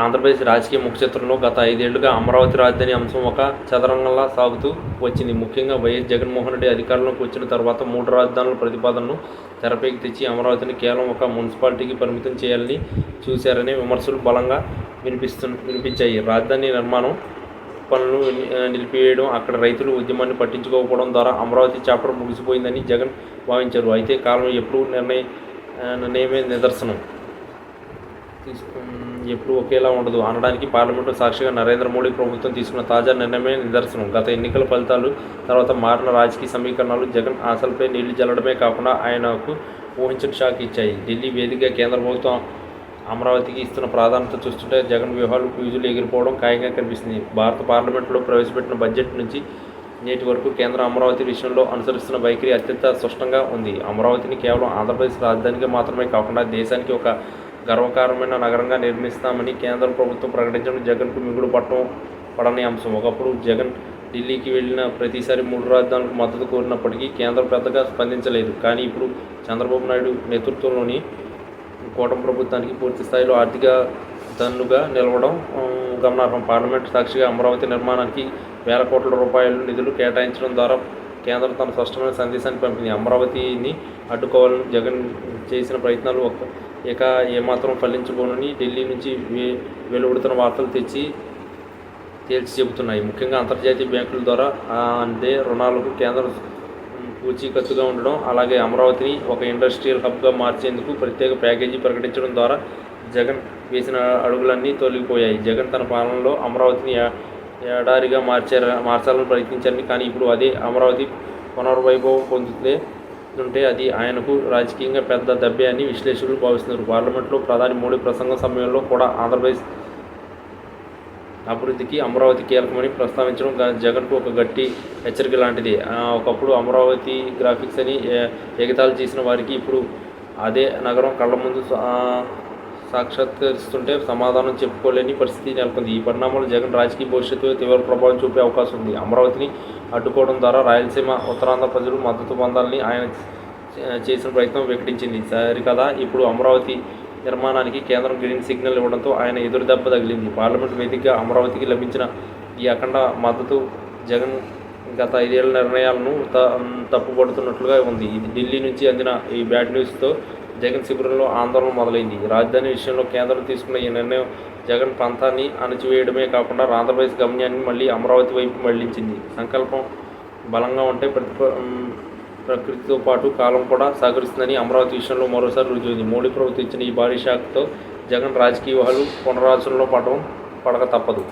ఆంధ్రప్రదేశ్ రాజకీయ ముఖచిత్రంలో గత 5 ఏళ్లుగా అమరావతి రాజధాని అంశం ఒక చదరంగంలా సాగుతూ వచ్చింది. ముఖ్యంగా వైఎస్ జగన్మోహన్ రెడ్డి అధికారంలోకి వచ్చిన తర్వాత 3 రాజధానుల ప్రతిపాదనను తెరపైకి తెచ్చి అమరావతిని కేవలం ఒక మున్సిపాలిటీకి పరిమితం చేయాలని చూశారనే విమర్శలు బలంగా వినిపించాయి. రాజధాని నిర్మాణం పనులు నిలిపివేయడం, అక్కడ రైతులు ఉద్యమాన్ని పట్టించుకోకపోవడం ద్వారా అమరావతి చాప్టర్ ముగిసిపోయిందని జగన్ భావించారు. అయితే కాలం ఎప్పుడూ నిర్ణయమే నిదర్శనం ఎప్పుడు ఒకేలా ఉండదు అనడానికి పార్లమెంటు సాక్షిగా నరేంద్ర మోడీ ప్రభుత్వం తీసుకున్న తాజా నిర్ణయమే నిదర్శనం. గత ఎన్నికల ఫలితాలు తర్వాత మారిన రాజకీయ సమీకరణాలు జగన్ ఆశలపై నీళ్లు జల్లడమే కాకుండా ఆయనకు ఊహించని షాక్ ఇచ్చాయి. ఢిల్లీ వేదికగా కేంద్ర ప్రభుత్వం అమరావతికి ఇస్తున్న ప్రాధాన్యత చూస్తుంటే జగన్ వ్యూహాలు ఫ్యూజులు ఎగిరిపోవడం ఖాయంగా కనిపిస్తుంది. భారత పార్లమెంటులో ప్రవేశపెట్టిన బడ్జెట్ నుంచి నేటి వరకు కేంద్రం అమరావతి విషయంలో అనుసరిస్తున్న వైఖరి అత్యంత స్పష్టంగా ఉంది. అమరావతిని కేవలం ఆంధ్రప్రదేశ్ రాజధానిగా మాత్రమే కాకుండా దేశానికి ఒక గర్వకారమైన నగరంగా నిర్మిస్తామని కేంద్ర ప్రభుత్వం ప్రకటించడం జగన్కు మిగులు పడని అంశం. ఒకప్పుడు జగన్ ఢిల్లీకి వెళ్ళిన ప్రతిసారి 3 రాజధానులకు మద్దతు కోరినప్పటికీ కేంద్రం పెద్దగా స్పందించలేదు. కానీ ఇప్పుడు చంద్రబాబు నాయుడు నేతృత్వంలోని కూటమి ప్రభుత్వానికి పూర్తి స్థాయిలో ఆర్థిక దన్నుగా నిలవడం గమనార్హం. పార్లమెంటు సాక్షిగా అమరావతి నిర్మాణానికి వేల కోట్ల రూపాయలు నిధులు కేటాయించడం ద్వారా కేంద్రం తన స్పష్టమైన సందేశాన్ని పంపింది. అమరావతిని అడ్డుకోవాలని జగన్ చేసిన ప్రయత్నాలు ఇక ఏమాత్రం ఫలించబోనని ఢిల్లీ నుంచి వెలువడుతున్న వార్తలు తేల్చి చెబుతున్నాయి. ముఖ్యంగా అంతర్జాతీయ బ్యాంకుల ద్వారా అందే రుణాలకు కేంద్రం పూచీకత్తుగా ఉండడం, అలాగే అమరావతిని ఒక ఇండస్ట్రియల్ హబ్గా మార్చేందుకు ప్రత్యేక ప్యాకేజీ ప్రకటించడం ద్వారా జగన్ వేసిన అడుగులన్నీ తొలగిపోయాయి. జగన్ తన పాలనలో అమరావతిని ఎడారిగా మార్చాలని ప్రయత్నించారని, కానీ ఇప్పుడు అదే అమరావతి పునర్వైభవం పొందుతుంటే అది ఆయనకు రాజకీయంగా పెద్ద దెబ్బే అని విశ్లేషకులు భావిస్తున్నారు. పార్లమెంట్లో ప్రధాని మోడీ ప్రసంగం సమయంలో కూడా ఆంధ్రప్రదేశ్ అభివృద్ధికి అమరావతి కీలకమని ప్రస్తావించడం జగన్కు ఒక గట్టి హెచ్చరిక లాంటిది. ఒకప్పుడు అమరావతి గ్రాఫిక్స్ అని ఎగతాళి చేసిన వారికి ఇప్పుడు అదే నగరం కళ్ళ ముందు సాక్షాత్కరిస్తుంటే సమాధానం చెప్పుకోలేని పరిస్థితి నెలకొంది. ఈ పరిణామాలు జగన్ రాజకీయ భవిష్యత్తులో తీవ్ర ప్రభావం చూపే అవకాశం ఉంది. అమరావతిని అడ్డుకోవడం ద్వారా రాయలసీమ, ఉత్తరాంధ్ర ప్రజలు మద్దతు పొందాలని ఆయన చేసిన ప్రయత్నం వికటించింది సరికదా. ఇప్పుడు అమరావతి నిర్మాణానికి కేంద్రం గ్రీన్ సిగ్నల్ ఇవ్వడంతో ఆయన ఎదురు దెబ్బ తగిలింది. పార్లమెంటు వేదికగా అమరావతికి లభించిన ఈ అఖండ మద్దతు జగన్ గత 5 ఏళ్ల నిర్ణయాలను తప్పుపడుతున్నట్లుగా ఉంది. ఢిల్లీ నుంచి అందిన ఈ బ్యాడ్ న్యూస్తో జగన్ శిబిరంలో ఆందోళన మొదలైంది. రాజధాని విషయంలో కేంద్రం తీసుకున్న ఈ నిర్ణయం జగన్ ప్రాంతాన్ని అణచివేయడమే కాకుండా ఆంధ్రప్రదేశ్ గమ్యాన్ని మళ్ళీ అమరావతి వైపు మళ్లించింది. సంకల్పం బలంగా ఉంటే ప్రకృతితో పాటు కాలం కూడా సహకరిస్తుందని అమరావతి విషయంలో మరోసారి రుజువైంది. మోడీ ప్రభుత్వం ఇచ్చిన ఈ భారీ షాక్తో జగన్ రాజకీయ వ్యూహాలు పునరాలోచనలో పడక తప్పదు.